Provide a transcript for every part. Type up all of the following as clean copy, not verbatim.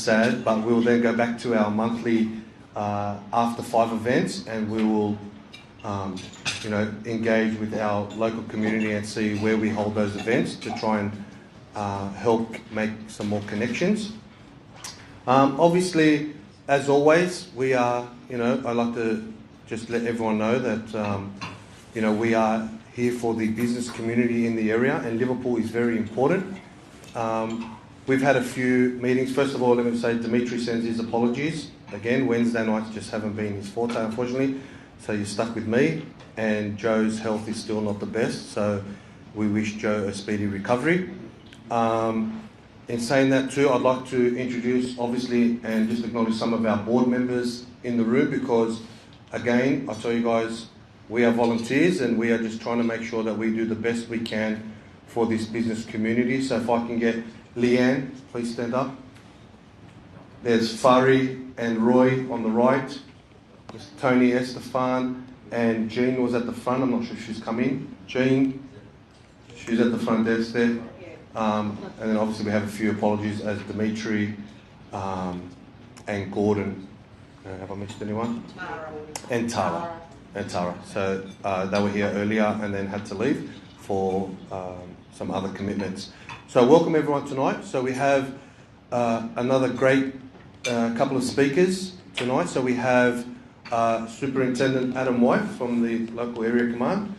sad, but we'll then go back to our monthly after 5 events, and we will engage with our local community and see where we hold those events to try and help make some more connections. Obviously, as always, we are, I'd like to just let everyone know that, we are here for the business community in the area, and Liverpool is very important. We've had a few meetings. First of all, let me say Dimitri sends his apologies. Again, Wednesday nights just haven't been his forte, unfortunately, so you're stuck with me, and Joe's health is still not the best, so we wish Joe a speedy recovery. In saying that too, I'd like to introduce, obviously, and just acknowledge some of our board members in the room, because, again, I tell you guys, we are volunteers and we are just trying to make sure that we do the best we can for this business community. So if I can get Leanne, please stand up. There's Fari and Roy on the right. There's Tony Estefan, and Jean was at the front. I'm not sure if she's come in. Jean, she's at the front desk there. And then obviously we have a few apologies as Dimitri and Gordon. Have I mentioned anyone? Tara. And Tara. So they were here earlier and then had to leave for some other commitments. So welcome everyone tonight. So we have another great couple of speakers tonight. So we have Superintendent Adam White from the local area command.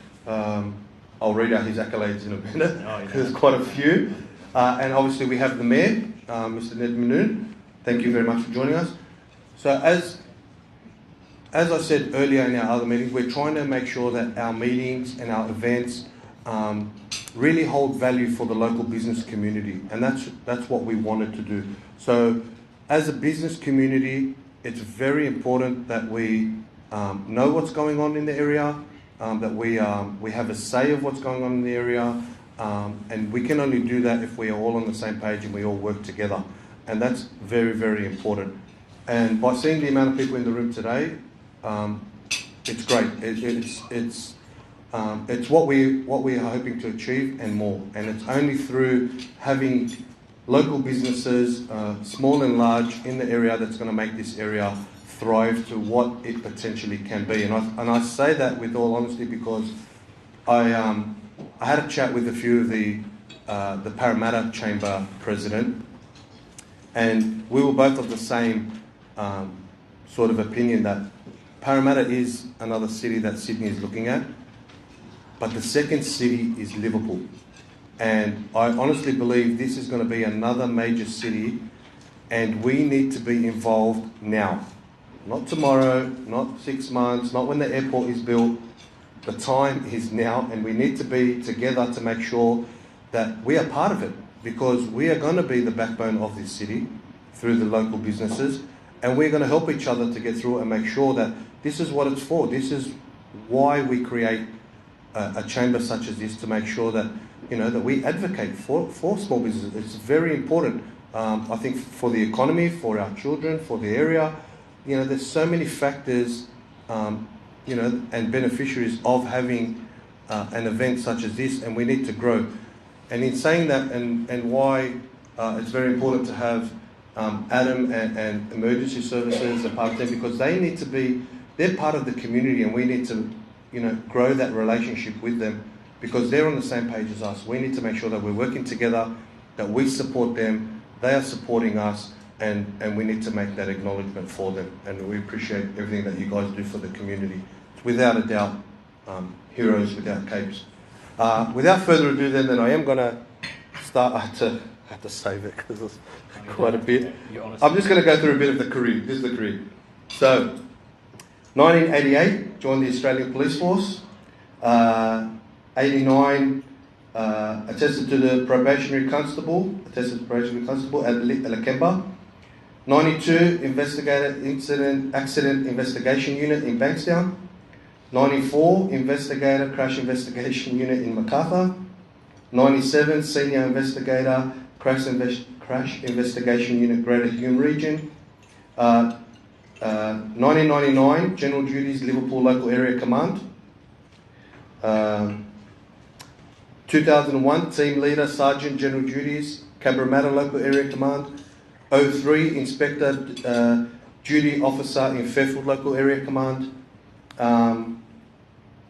I'll read out his accolades in a minute. There's quite a few. And obviously we have the Mayor, Mr. Ned Manoon. Thank you very much for joining us. So as I said earlier in our other meetings, we're trying to make sure that our meetings and our events really hold value for the local business community, and that's what we wanted to do. So as a business community, it's very important that we know what's going on in the area, that we have a say of what's going on in the area, and we can only do that if we are all on the same page and we all work together, and that's very, very important. And by seeing the amount of people in the room today, it's great. It's what we are hoping to achieve and more. And it's only through having local businesses, small and large, in the area that's going to make this area thrive to what it potentially can be. And I say that with all honesty because I had a chat with a few of the Parramatta Chamber president, and we were both of the same sort of opinion that Parramatta is another city that Sydney is looking at, but the second city is Liverpool. And I honestly believe this is going to be another major city, and we need to be involved now. Not tomorrow, not 6 months, not when the airport is built. The time is now, and we need to be together to make sure that we are part of it, because we are going to be the backbone of this city through the local businesses, and we're going to help each other to get through it and make sure that this is what it's for. This is why we create a chamber such as this, to make sure that that we advocate for small businesses. It's very important. I think for the economy, for our children, for the area. There's so many factors, and beneficiaries of having an event such as this, and we need to grow. And in saying that, and why it's very important to have Adam and emergency services and part of them, because they're part of the community, and we need to, grow that relationship with them, because they're on the same page as us. We need to make sure that we're working together, that we support them, they are supporting us, and we need to make that acknowledgement for them. And we appreciate everything that you guys do for the community. It's without a doubt, heroes without capes. Without further ado then I am going to start. I have to save it because it's quite a bit. I'm just going to go through a bit of the career. This is the career. So, 1988, joined the Australian Police Force. 89, attested to the probationary constable at Lakemba. 92, investigator accident investigation unit in Bankstown. 94, investigator crash investigation unit in Macarthur. 97, senior investigator crash investigation unit Greater Hume region. 1999, general duties Liverpool local area command. 2001, team leader sergeant general duties Cabramatta local area command. 03, Inspector Duty Officer in Fairfield Local Area Command.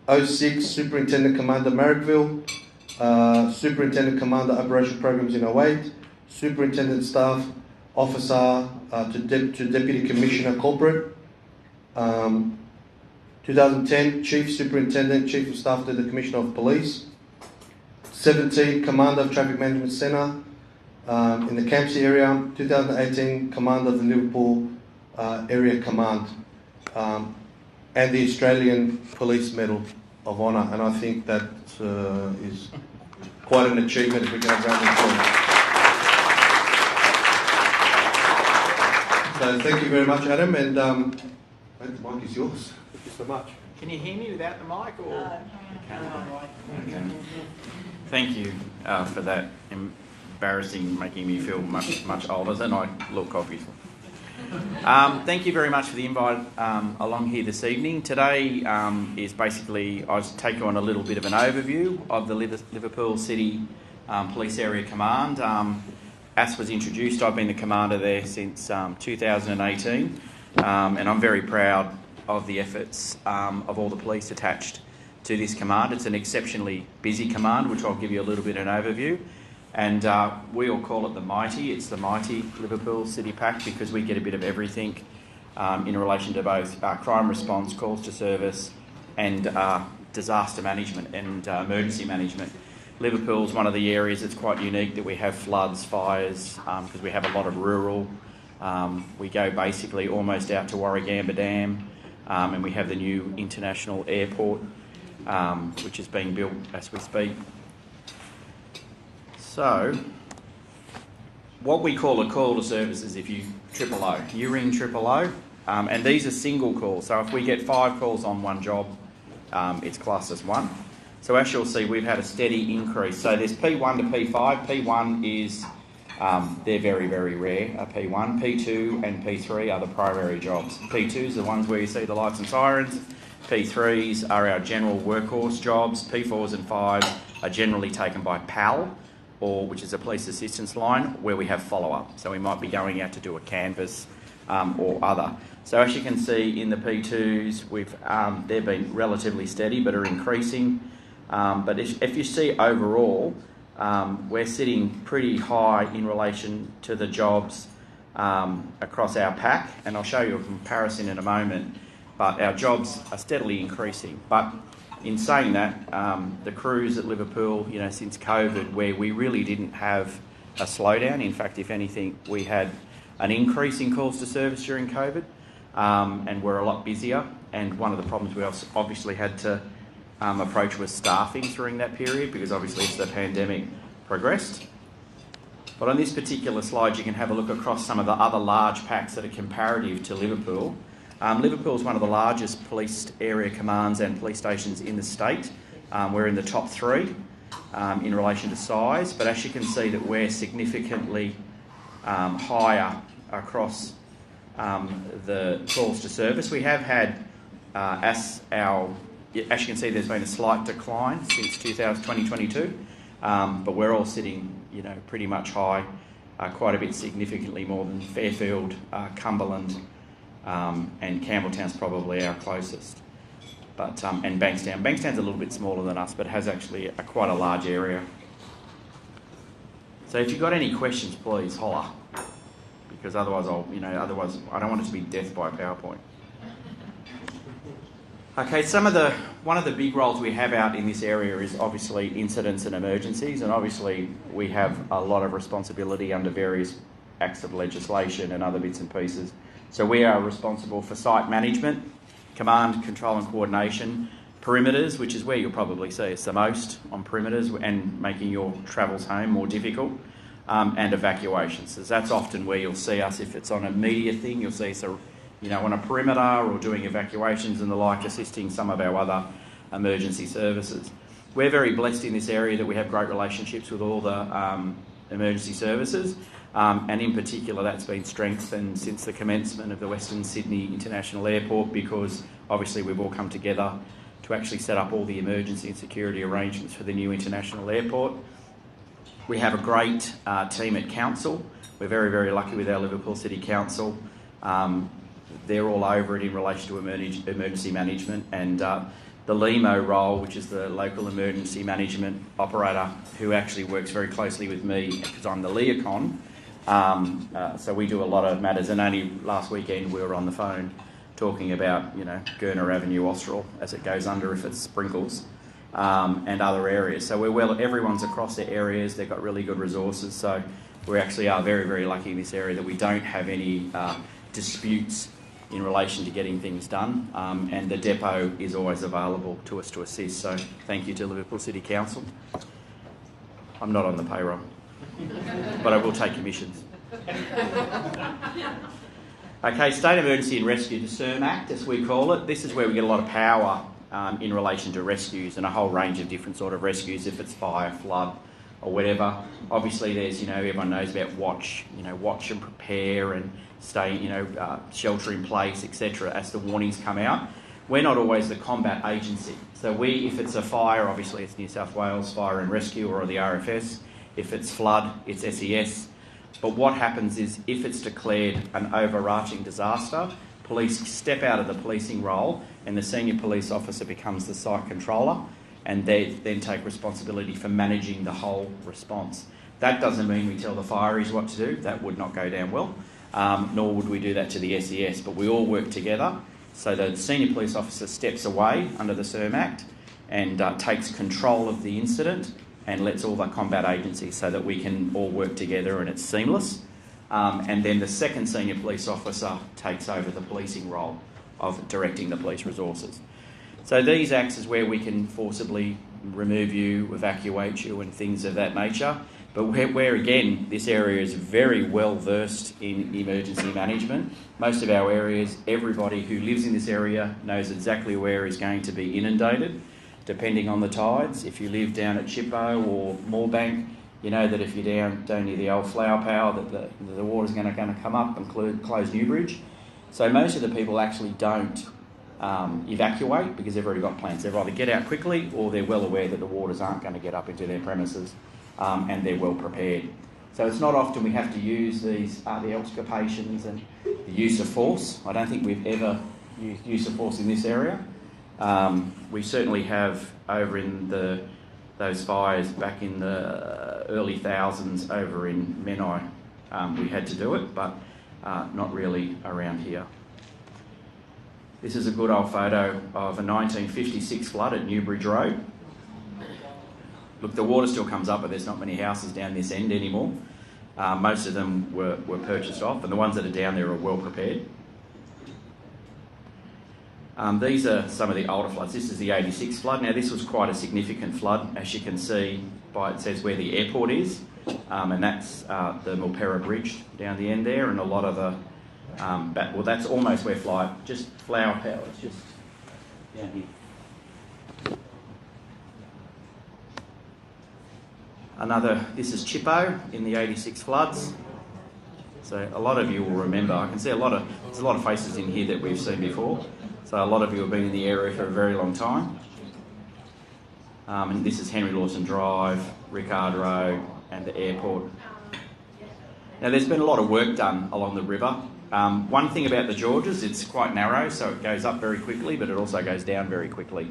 06, Superintendent Commander Marrickville. Superintendent Commander Operation Programs in 08. Superintendent Staff Officer to Deputy Commissioner Corporate. 2010, Chief Superintendent, Chief of Staff to the Commissioner of Police. 17, Commander of Traffic Management Centre in the Campsie area. 2018, Commander of the Liverpool Area Command. And the Australian Police Medal of Honour. And I think that is quite an achievement if we can have round of applause. So thank you very much, Adam, and the mic is yours. Thank you so much. Can you hear me without the mic? Or? No. Okay. Thank you for that. Embarrassing, making me feel much older than I look, obviously. Thank you very much for the invite along here this evening. Today is basically, I'll take you on a little bit of an overview of the Liverpool City Police Area Command. As was introduced, I've been the commander there since 2018, and I'm very proud of the efforts of all the police attached to this command. It's an exceptionally busy command, which I'll give you a little bit of an overview. And we all call it the Mighty. It's the Mighty Liverpool City Pack because we get a bit of everything in relation to both crime response, calls to service, and disaster management and emergency management. Liverpool's one of the areas that's quite unique that we have floods, fires, because we have a lot of rural. We go basically almost out to Warragamba Dam, and we have the new international airport, which is being built as we speak. So, what we call a call to service is if you triple O. You ring triple O, and these are single calls. So if we get 5 calls on one job, it's classed as one. So as you'll see, we've had a steady increase. So there's P1 to P5. P1 is, they're very, very rare, a P1. P2 and P3 are the primary jobs. P2s are the ones where you see the lights and sirens. P3s are our general workhorse jobs. P4s and 5s are generally taken by PAL, which is a police assistance line, where we have follow-up. So we might be going out to do a canvass or other. So as you can see in the P2s, they've been relatively steady but are increasing. But if you see overall, we're sitting pretty high in relation to the jobs across our pack, and I'll show you a comparison in a moment, but our jobs are steadily increasing. But in saying that, the crews at Liverpool, since COVID, where we really didn't have a slowdown, in fact, if anything, we had an increase in calls to service during COVID, and we're a lot busier. And one of the problems we obviously had to approach was staffing during that period, because obviously as the pandemic progressed. But on this particular slide, you can have a look across some of the other large packs that are comparative to Liverpool. Liverpool is one of the largest police area commands and police stations in the state. We're in the top 3 in relation to size, but as you can see that we're significantly higher across the calls to service. We have had, as you can see, there's been a slight decline since 2022, but we're all sitting, pretty much high, quite a bit significantly more than Fairfield, Cumberland, and Campbelltown's probably our closest. But and Bankstown. Bankstown's a little bit smaller than us, but has actually quite a large area. So if you've got any questions, please holler, because otherwise I don't want it to be death by PowerPoint. Okay, one of the big roles we have out in this area is obviously incidents and emergencies, and obviously we have a lot of responsibility under various acts of legislation and other bits and pieces. So we are responsible for site management, command, control and coordination, perimeters, which is where you'll probably see us the most on perimeters and making your travels home more difficult, and evacuations. So that's often where you'll see us. If it's on a media thing, you'll see us on a perimeter or doing evacuations and the like, assisting some of our other emergency services. We're very blessed in this area that we have great relationships with all the emergency services, and in particular that's been strengthened since the commencement of the Western Sydney International Airport, because obviously we've all come together to actually set up all the emergency and security arrangements for the new international airport. We have a great team at council. We're very, very lucky with our Liverpool City Council. They're all over it in relation to emergency management, and the LEMO role, which is the local emergency management operator, who actually works very closely with me because I'm the liaison. So we do a lot of matters, and only last weekend we were on the phone talking about, you know, Gurner Avenue, Austral, as it goes under if it sprinkles, and other areas. So everyone's across their areas, they've got really good resources, so we actually are very, very lucky in this area that we don't have any disputes in relation to getting things done, and the depot is always available to us to assist. So thank you to Liverpool City Council. I'm not on the payroll, but I will take commissions. Okay, State Emergency and Rescue, the SERM Act, as we call it. This is where we get a lot of power in relation to rescues and a whole range of different sort of rescues, if it's fire, flood, or whatever. Obviously, there's, you know, everyone knows about watch and prepare and stay, you know, shelter in place, etc. as the warnings come out. We're not always the combat agency. So if it's a fire, obviously it's New South Wales Fire and Rescue or the RFS. If it's flood, it's SES. But what happens is, if it's declared an overarching disaster, police step out of the policing role and the senior police officer becomes the site controller, and they then take responsibility for managing the whole response. That doesn't mean we tell the fireys what to do. That would not go down well, nor would we do that to the SES, but we all work together. So the senior police officer steps away under the SERM Act and takes control of the incident and lets all the combat agencies, so that we can all work together and it's seamless. And then the second senior police officer takes over the policing role of directing the police resources. So these acts is where we can forcibly remove you, evacuate you, and things of that nature. But where again, this area is very well versed in emergency management. Most of our areas, everybody who lives in this area knows exactly where is going to be inundated, depending on the tides. If you live down at Chippo or Moorebank, you know that if you're down near the old flower power, that the water's going to come up and close Newbridge. So most of the people actually don't evacuate because they've already got plans. They either get out quickly, or they're well aware that the waters aren't going to get up into their premises, and they're well prepared. So it's not often we have to use the exculpations and the use of force. I don't think we've ever used use of force in this area. We certainly have over in those fires back in the early thousands over in Menai. We had to do it, but not really around here. This is a good old photo of a 1956 flood at Newbridge Road. Look, the water still comes up, but there's not many houses down this end anymore. Most of them were purchased off, and the ones that are down there are well prepared. These are some of the older floods. This is the 86 flood. Now, this was quite a significant flood, as you can see by it says where the airport is, and that's the Milperra Bridge down the end there, and a lot of the well, that's almost where flower power. It's just down here. This is Chippo in the 86 floods. So a lot of you will remember. I can see there's a lot of faces in here that we've seen before. So a lot of you have been in the area for a very long time. And this is Henry Lawson Drive, Rickard Road, and the airport. Now, there's been a lot of work done along the river. One thing about the Georges, it's quite narrow, so it goes up very quickly, but it also goes down very quickly.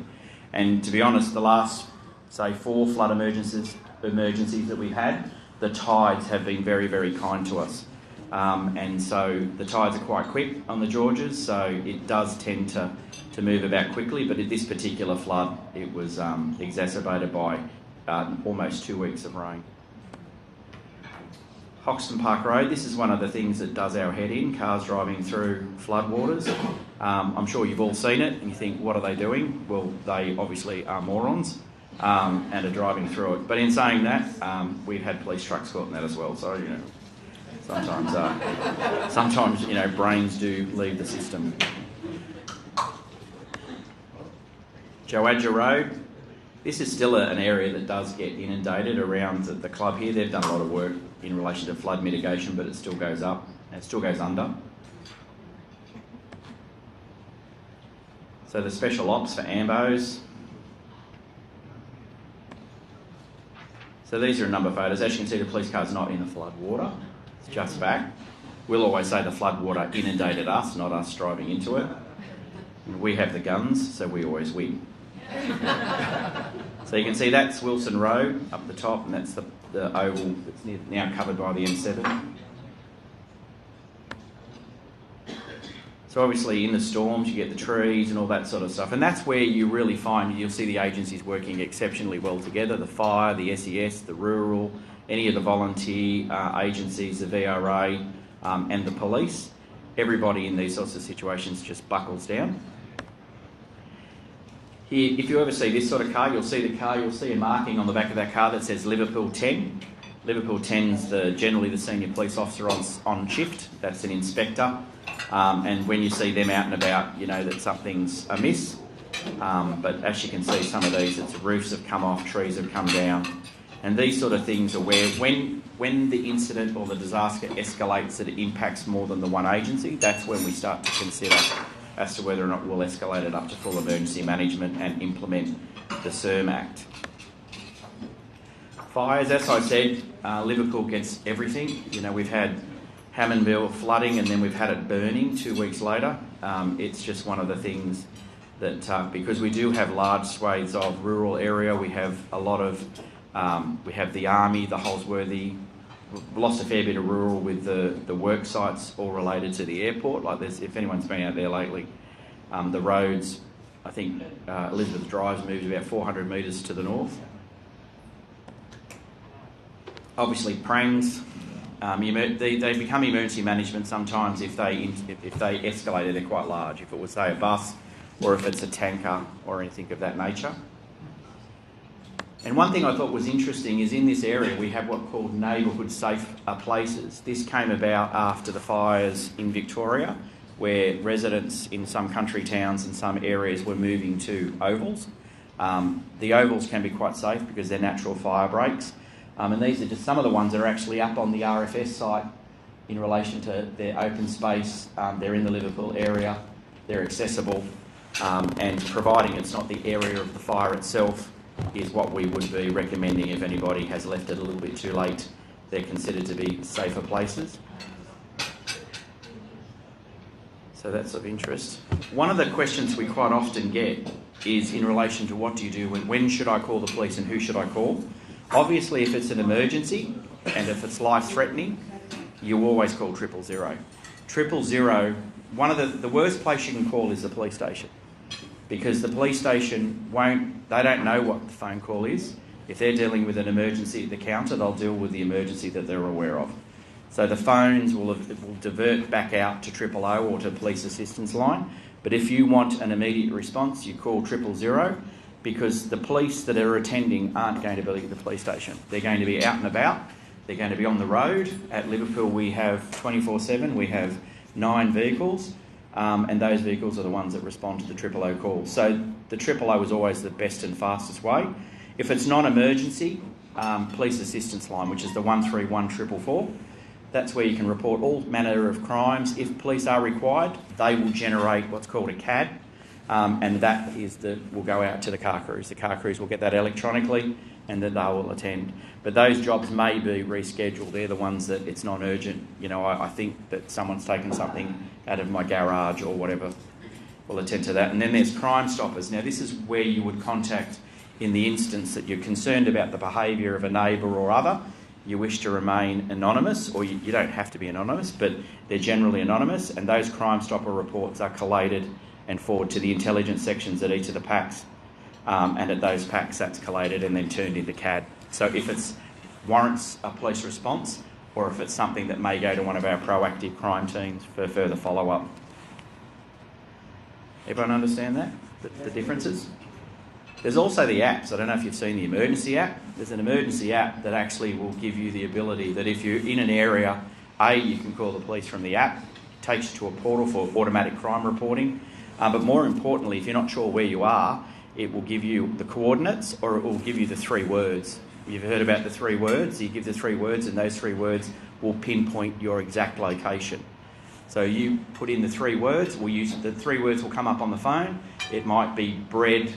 And to be honest, the last, say, 4 flood emergencies that we've had, the tides have been very, very kind to us. And so the tides are quite quick on the Georges, so it does tend to move about quickly, but in this particular flood, it was exacerbated by almost 2 weeks of rain. Hoxton Park Road, this is one of the things that does our head in, cars driving through floodwaters. I'm sure you've all seen it and you think, what are they doing? Well, they obviously are morons and are driving through it. But in saying that, we've had police trucks caught in that as well, so, you know, sometimes you know, brains do leave the system. Joadja Road, this is still an area that does get inundated around the club here. They've done a lot of work in relation to flood mitigation, but it still goes up and it still goes under. So the special ops for Ambos. So these are a number of photos. As you can see, the police car's not in the flood water. It's just back. We'll always say the flood water inundated us, not us driving into it. And we have the guns, so we always win. So you can see that's Wilson Road up the top, and that's the oval that's now covered by the M7. So obviously in the storms you get the trees and all that sort of stuff, and that's where you really find you'll see the agencies working exceptionally well together, the fire, the SES, the rural, any of the volunteer agencies, the VRA and the police. Everybody in these sorts of situations just buckles down. Here, if you ever see this sort of car, you'll see a marking on the back of that car that says Liverpool 10. Liverpool 10's generally the senior police officer on shift. That's an inspector. And when you see them out and about, you know that something's amiss. But as you can see, some of these, it's roofs have come off, trees have come down. And these sort of things are where, when the incident or the disaster escalates that it impacts more than the one agency, that's when we start to consider as to whether or not we'll escalate it up to full emergency management and implement the CERM Act. Fires, as I said, Liverpool gets everything. You know, we've had Hammondville flooding and then we've had it burning 2 weeks later. It's just one of the things that, because we do have large swathes of rural area, we have a lot of, we have the army, the Holsworthy, we've lost a fair bit of rural with the work sites all related to the airport. Like there's, if anyone's been out there lately, the roads, I think Elizabeth Drive's moved about 400 metres to the north. Obviously prangs, they become emergency management sometimes if they escalate, they're quite large. If it was, say, a bus or if it's a tanker or anything of that nature. And one thing I thought was interesting is in this area we have what are called neighbourhood safe places. This came about after the fires in Victoria, where residents in some country towns and some areas were moving to ovals. The ovals can be quite safe because they're natural fire breaks. And these are just some of the ones that are actually up on the RFS site in relation to their open space. They're in the Liverpool area, they're accessible, and providing it's not the area of the fire itself is what we would be recommending if anybody has left it a little bit too late. They're considered to be safer places. So that's of interest. One of the questions we quite often get is in relation to what do you do when should I call the police and who should I call? Obviously, if it's an emergency and if it's life-threatening, you always call 000. 000, one of the worst place you can call is the police station, because the police station they don't know what the phone call is. If they're dealing with an emergency at the counter, they'll deal with the emergency that they're aware of. So the phones will divert back out to 000 or to police assistance line. But if you want an immediate response, you call 000, because the police that are attending aren't going to be at the police station. They're going to be out and about. They're going to be on the road. At Liverpool we have 24/7, we have 9 vehicles, and those vehicles are the ones that respond to the 000 call. So the 000 is always the best and fastest way. If it's non-emergency, police assistance line, which is the 131 444, that's where you can report all manner of crimes. If police are required, they will generate what's called a CAD, and that is will go out to the car crews. The car crews will get that electronically and then they will attend. But those jobs may be rescheduled. They're the ones that it's not urgent. You know, I think that someone's taken something out of my garage or whatever. We'll attend to that. And then there's Crime Stoppers. Now this is where you would contact in the instance that you're concerned about the behaviour of a neighbour or other. You wish to remain anonymous, or you don't have to be anonymous, but they're generally anonymous, and those Crime Stopper reports are collated and forwarded to the intelligence sections at each of the packs, and at those packs that's collated and then turned into CAD. So if it warrants a police response, or if it's something that may go to one of our proactive crime teams for further follow-up. Everyone understand that? The differences? There's also the apps. I don't know if you've seen the emergency app. There's an emergency app that actually will give you the ability that if you're in an area, you can call the police from the app. It takes you to a portal for automatic crime reporting. But more importantly, if you're not sure where you are, it will give you the coordinates, or it will give you the 3 words. You've heard about the 3 words. You give the 3 words, and those 3 words will pinpoint your exact location. So you put in the 3 words. The 3 words will come up on the phone. It might be bread,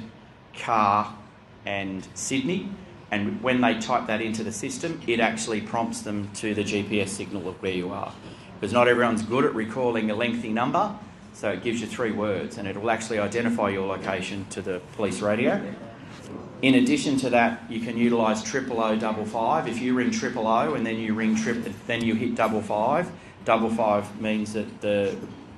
car and Sydney, And when they type that into the system, it actually prompts them to the GPS signal of where you are. Because not everyone's good at recalling a lengthy number, so it gives you 3 words, and it will actually identify your location to the police radio. In addition to that, you can utilise 00055. If you ring 000 and then you ring then you hit 55. 55 means that the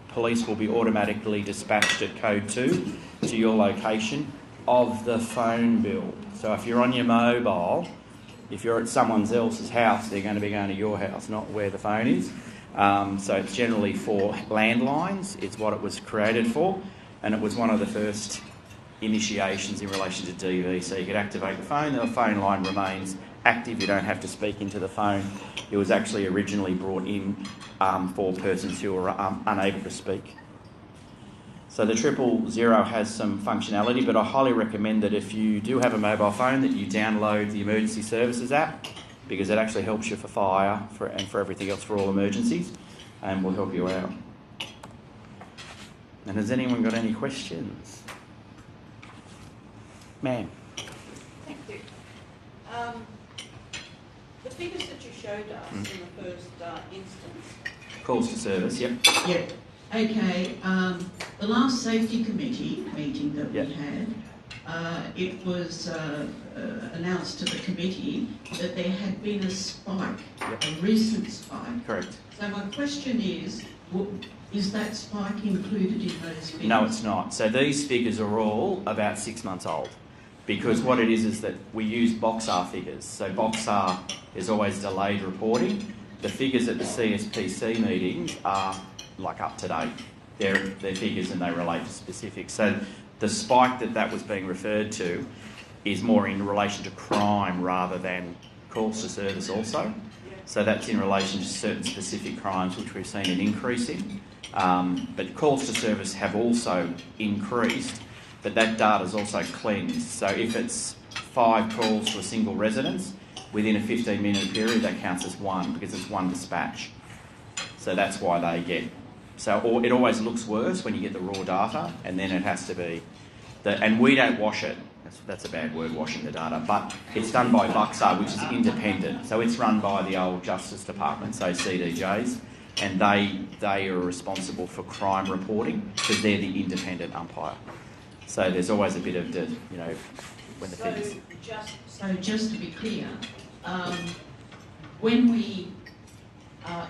police will be automatically dispatched at code 2 to your location of the phone bill. So if you're on your mobile, if you're at someone else's house, they're going to be going to your house, not where the phone is. So it's generally for landlines. It's what it was created for, and it was one of the first initiations in relation to DV. So you could activate the phone line remains active, you don't have to speak into the phone. It was actually originally brought in for persons who are unable to speak. So the 000 has some functionality, but I highly recommend that if you do have a mobile phone that you download the Emergency Services app, because it actually helps you for fire and for everything else, for all emergencies, and will help you out. And has anyone got any questions? Ma'am. Thank you. The figures that you showed us in the first instance. Calls to service, yep. Yep. Okay. The last safety committee meeting that yep. we had, it was announced to the committee that there had been a spike, yep. a recent spike. Correct. So my question is that spike included in those figures? No, it's not. So these figures are all about 6 months old, because what it is that we use BOXAR figures. So BOXAR is always delayed reporting. The figures at the CSPC meetings are like up to date. They're figures and they relate to specifics. So the spike that was being referred to is more in relation to crime rather than calls to service also. So that's in relation to certain specific crimes which we've seen an increase in. But calls to service have also increased, but that data is also cleansed. So if it's 5 calls to a single residence within a 15-minute period, that counts as 1 because it's 1 dispatch. So that's why they get... So it always looks worse when you get the raw data, and then it has to be... and we don't wash it. That's a bad word, washing the data, but it's done by BOXAR, which is independent. So it's run by the old Justice Department, so CDJs, and they are responsible for crime reporting because they're the independent umpire. So there's always a bit of the, when the figures... So just to be clear, when we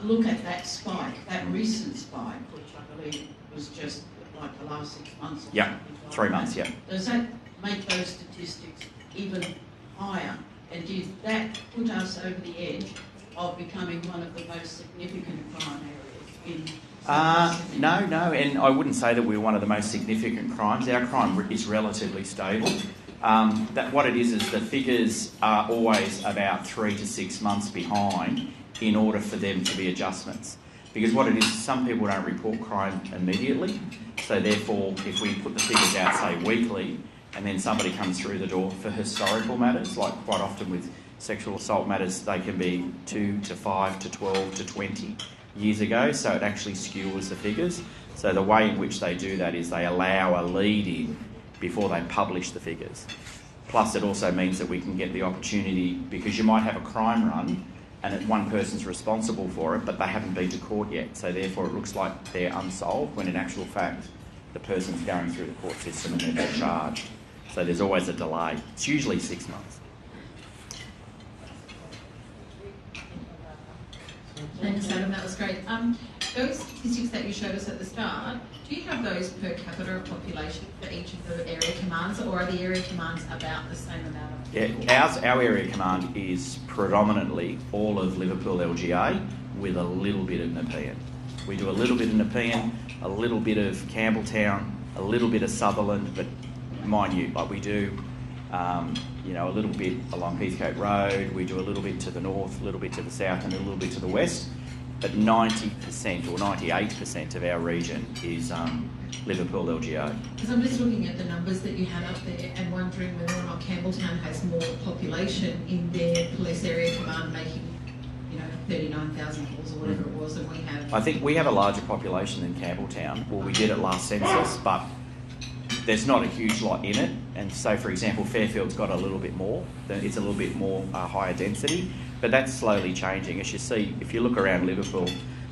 look at that spike, that recent spike, which I believe was just like the last 6 months. Yeah, 3 months, yeah. Does that make those statistics even higher? And did that put us over the edge of becoming one of the most significant crime areas in No, and I wouldn't say that we're one of the most significant crimes. Our crime is relatively stable. What it is the figures are always about 3 to 6 months behind in order for them to be adjustments. Because what it is, some people don't report crime immediately, so therefore if we put the figures out, say, weekly, and then somebody comes through the door for historical matters, like quite often with sexual assault matters, they can be 2 to 5 to 12 to 20 years ago, so it actually skewers the figures. So the way in which they do that is they allow a lead in before they publish the figures. Plus it also means that we can get the opportunity, because you might have a crime run and one person's responsible for it, but they haven't been to court yet, so therefore it looks like they're unsolved, when in actual fact the person's going through the court system and they've been charged. So there's always a delay. It's usually 6 months. Thanks, Adam. That was great. Those statistics that you showed us at the start, do you have those per capita population for each of the area commands, or are the area commands about the same amount of people? Yeah, our area command is predominantly all of Liverpool LGA with a little bit of Nepean. We do a little bit of Nepean, a little bit of Campbelltown, a little bit of Sutherland, but minute. Like we do, a little bit along Heathcote Road. We do a little bit to the north, a little bit to the south, and a little bit to the west. But 90% or 98% of our region is Liverpool LGA. Because I'm just looking at the numbers that you had up there and wondering whether or not Campbelltown has more population in their police area command making, 39,000 calls or whatever it was, than we have. I think we have a larger population than Campbelltown. Well, we did at last census, but there's not a huge lot in it, and so for example Fairfield's got a little bit more, it's a little bit more higher density, but that's slowly changing. As you see, if you look around Liverpool,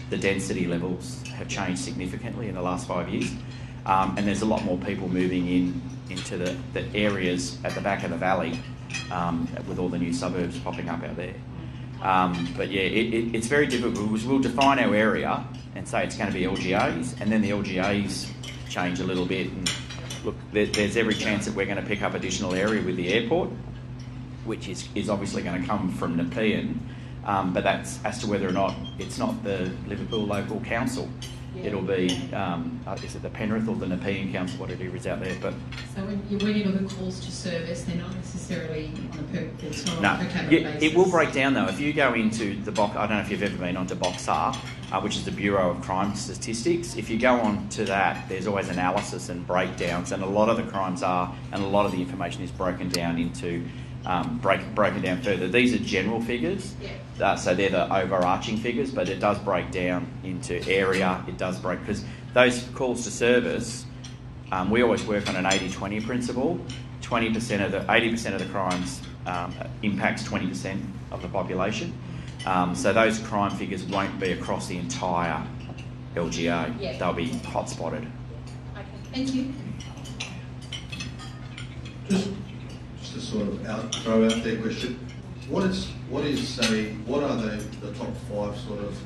the density levels have changed significantly in the last 5 years, and there's a lot more people moving into the areas at the back of the valley, with all the new suburbs popping up out there. But yeah, it's very difficult. We'll define our area and say it's going to be LGAs, and then the LGAs change a little bit. And look, there's every chance that we're going to pick up additional area with the airport, which is obviously going to come from Nepean, but that's as to whether or not it's not the Liverpool Local Council. Yeah. It'll be, is it the Penrith or the Nepean Council, whatever is out there. But so when you look at calls to service, they're not necessarily on a per capita basis. It will break down though. If you go into the box, I don't know if you've ever been onto Boxar, which is the Bureau of Crime Statistics. If you go on to that, there's always analysis and breakdowns, and a lot of the crimes are, and a lot of the information is broken down into broken down further. These are general figures, so they're the overarching figures, but it does break down into area. It does break, because those calls to service, we always work on an 80-20 principle. 80% of the crimes impacts 20% of the population. So those crime figures won't be across the entire LGA. Yeah. They'll be hot spotted. Okay, thank you. Just to sort of throw out their question, what are the top 5 sort of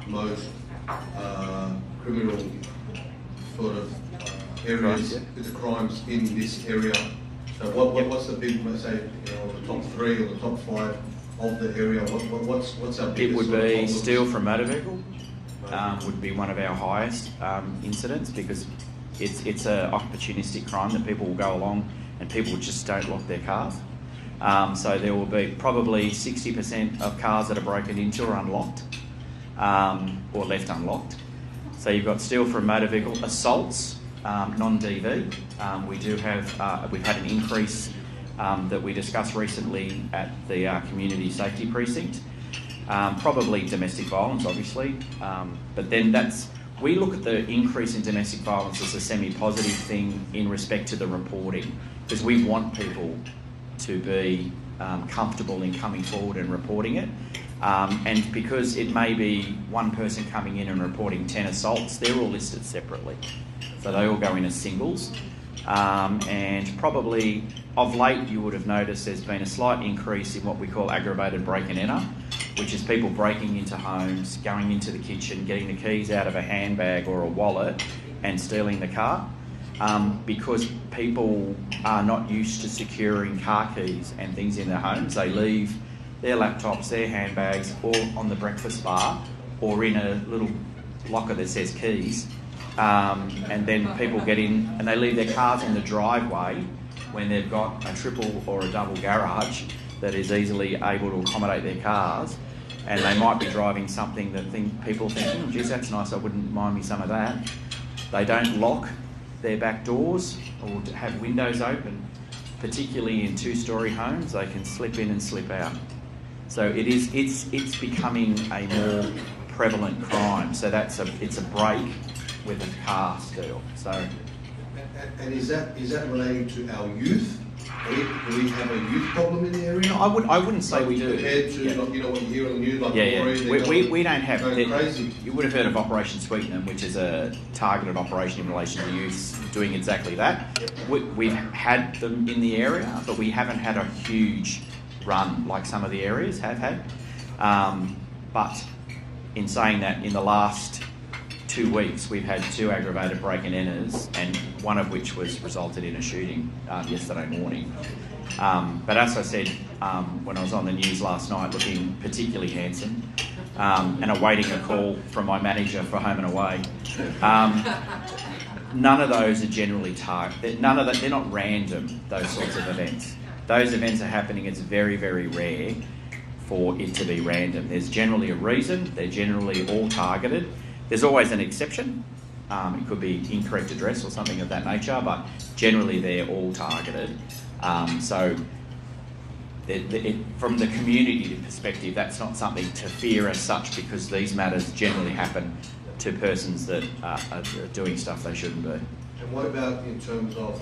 most criminal sort of areas with the crimes in this area? So what's the big, say, the top 3 or the top 5 of the area? What's our biggest? It would be steal from motor vehicle. Would be one of our highest incidents, because it's a opportunistic crime that people will go along and people just don't lock their cars. So there will be probably 60% of cars that are broken into are unlocked, or left unlocked. So you've got steal from motor vehicle, assaults, non-DV. We've had an increase that we discussed recently at the community safety precinct. Probably domestic violence, obviously, but then we look at the increase in domestic violence as a semi-positive thing in respect to the reporting, because we want people to be comfortable in coming forward and reporting it. And because it may be one person coming in and reporting 10 assaults, they're all listed separately. So they all go in as singles. And probably of late you would have noticed there's been a slight increase in what we call aggravated break and enter, which is people breaking into homes, going into the kitchen, getting the keys out of a handbag or a wallet and stealing the car. Because people are not used to securing car keys and things in their homes. They leave their laptops, their handbags, all on the breakfast bar or in a little locker that says keys. And then people get in and they leave their cars in the driveway when they've got a triple or a double garage that is easily able to accommodate their cars. And they might be driving something that people think, geez, that's nice, I wouldn't mind me some of that. They don't lock their back doors or have windows open, particularly in 2-storey homes. They can slip in and slip out. So it's becoming a more prevalent crime. So it's a break with a car steal. So, and is that relating to our youth? Do we have a youth problem in the area? No, I wouldn't say we do. Compared to what you hear on the news, like we don't have. Crazy. You would have heard of Operation Sweetener, which is a targeted operation in relation to youth doing exactly that. We've had them in the area, but we haven't had a huge run like some of the areas have had. But in saying that, in the last 2 weeks, we've had 2 aggravated break and enters, and one of which was resulted in a shooting yesterday morning. But as I said, when I was on the news last night, looking particularly handsome, and awaiting a call from my manager for home and away, none of those are generally targeted. None of that. They're not random. Those sorts of events. Those events are happening. It's very, very rare for it to be random. There's generally a reason. They're generally all targeted. There's always an exception. It could be incorrect address or something of that nature, but generally they're all targeted. So from the community perspective, that's not something to fear as such, because these matters generally happen to persons that are doing stuff they shouldn't be. And what about in terms of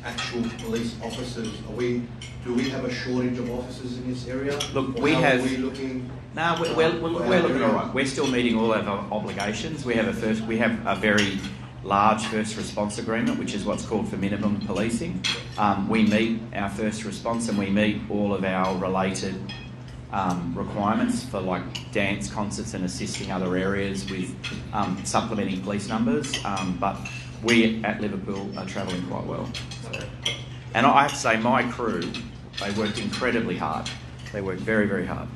actual police officers? Do we have a shortage of officers in this area? Look, Or we how have. Are we looking? No, we're looking all right. We're still meeting all of our obligations. We have a very large first response agreement, which is what's called for minimum policing. We meet our first response and we meet all of our related requirements for like dance concerts and assisting other areas with supplementing police numbers. But we at Liverpool are travelling quite well. And I have to say, my crew, they worked incredibly hard. They worked very, very hard.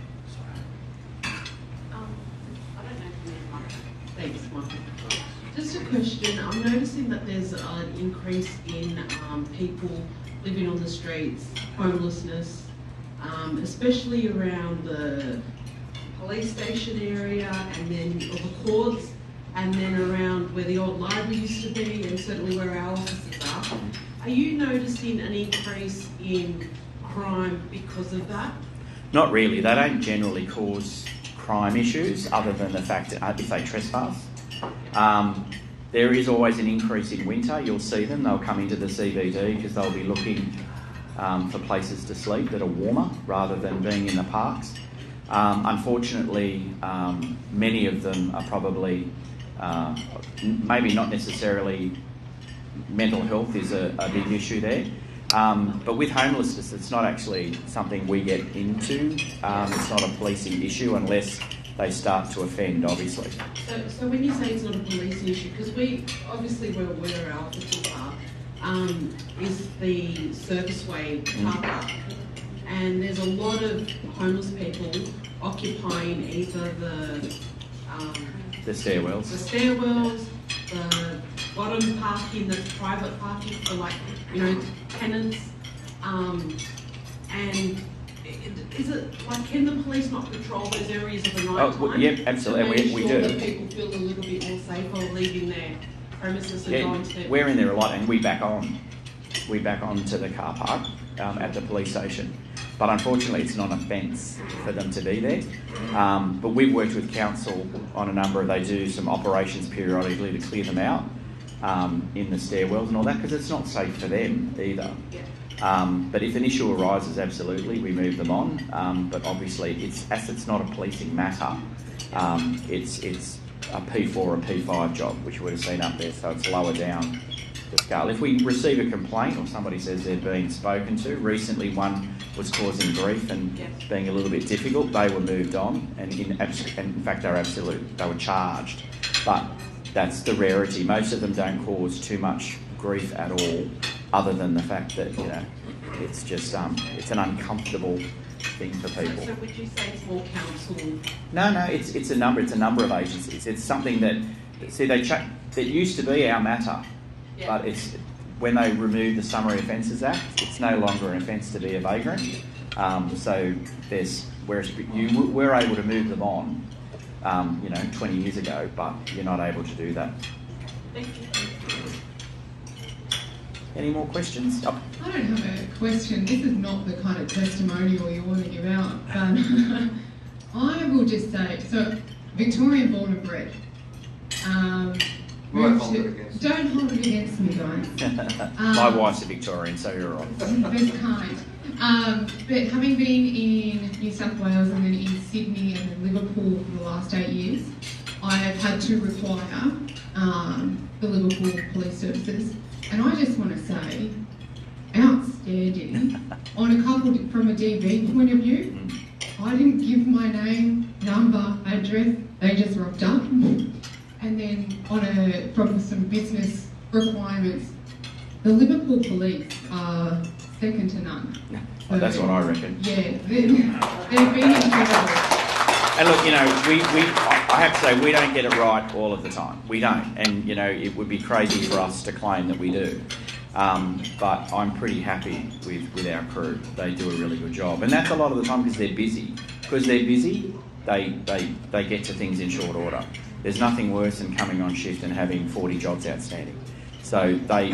Thanks, Michael. Just a question. I'm noticing that there's an increase in people living on the streets, homelessness, especially around the police station area and then the courts, and then around where the old library used to be, and certainly where our offices are. Are you noticing an increase in crime because of that? Not really. They don't generally cause crime issues other than the fact that if they trespass. There is always an increase in winter. You'll see them. They'll come into the CBD because they'll be looking for places to sleep that are warmer rather than being in the parks. Unfortunately, many of them are probably maybe not necessarily mental health is a big issue there. But with homelessness, it's not actually something we get into. It's not a policing issue unless they start to offend, obviously. So when you say it's not a police issue, because we obviously where our offices are, is the Serviceway car park, and there's a lot of homeless people occupying either the stairwells, the bottom parking that's private parking for tenants, and is it like, can the police not patrol those areas of the night time? Yep, absolutely, we do. That people feel a little bit more safer leaving their premises and going to. We're in there a lot, and we back on to the car park at the police station. But unfortunately, it's not an offence for them to be there. But we've worked with council on a number of. They do some operations periodically to clear them out in the stairwells and all that, because it's not safe for them either. Yeah. But if an issue arises, absolutely, we move them on. But obviously, it's not a policing matter. It's a P4 or P5 job, which you would have seen up there, so it's lower down the scale. If we receive a complaint or somebody says they're being spoken to, recently one was causing grief and being a little bit difficult, they were moved on, and in fact they were charged. But that's the rarity. Most of them don't cause too much grief at all, other than the fact that it's just it's an uncomfortable thing for people. So would you say it's more council? No, it's a number of agencies. It's something that that used to be our matter, but it's when they removed the Summary Offences Act, it's no longer an offence to be a vagrant. So we're able to move them on, 20 years ago, but you're not able to do that. Thank you. Any more questions? I don't have a question. This is not the kind of testimonial you want to give out, but I will just say, so Victorian born and bred. Don't hold it against me. Don't hold it against me, guys. My wife's a Victorian, so you're right. That's kind. But having been in New South Wales and then in Sydney and then Liverpool for the last 8 years, I have had to require the Liverpool Police Services. And I just want to say, outstanding. On a couple, from a DV point of view, I didn't give my name, number, address, they just rocked up. And then from some business requirements, the Liverpool police are second to none. So, that's what I reckon. Yeah, they've been incredible. And look, I have to say, we don't get it right all of the time. We don't. And, it would be crazy for us to claim that we do. But I'm pretty happy with our crew. They do a really good job. And that's a lot of the time because they're busy. Because they're busy, they get to things in short order. There's nothing worse than coming on shift and having 40 jobs outstanding. So they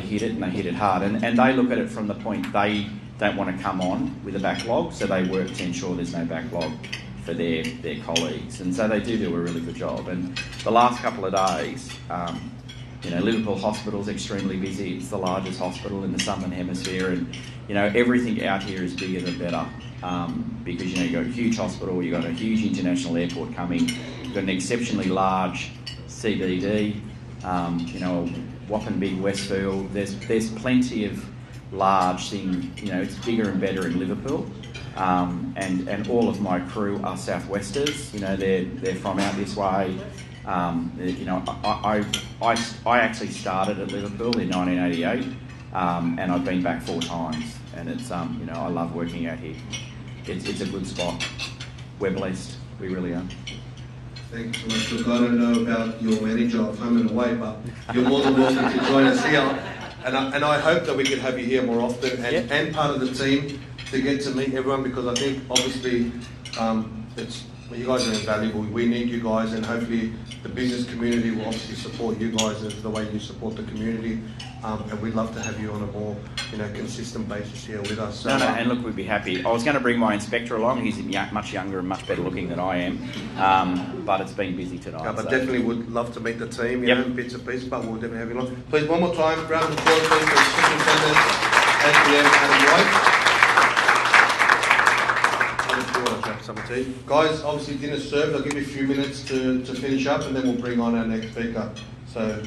hit it, and they hit it hard. And they look at it from the point they don't want to come on with a backlog, so they work to ensure there's no backlog for their colleagues. And so they do a really good job. And the last couple of days, Liverpool Hospital's extremely busy. It's the largest hospital in the Southern Hemisphere, and everything out here is bigger the better. Because you've got a huge hospital, you've got a huge international airport coming, you've got an exceptionally large CBD, a whopping big Westfield. There's plenty of large things. It's bigger and better in Liverpool. And all of my crew are Southwesters. They're from out this way. I actually started at Liverpool in 1988, and I've been back 4 times. And it's I love working out here. It's a good spot. We're blessed. We really are. Thank you so much. Look, I don't know about your manager of home and away, but you're more than welcome to join us here. And I hope that we can have you here more often and part of the team to get to meet everyone, because I think obviously you guys are invaluable. We need you guys, and hopefully the business community will obviously support you guys as the way you support the community. And we'd love to have you on a more consistent basis here with us. So, and look, we'd be happy. I was going to bring my inspector along. He's much younger and much better looking than I am, but it's been busy tonight. But definitely would love to meet the team, bits and pieces, but we'll definitely have you along. Please, one more time, round of applause, please, for Superintendent APM Adam White. Guys, obviously dinner's served. I'll give you a few minutes to finish up, and then we'll bring on our next speaker. So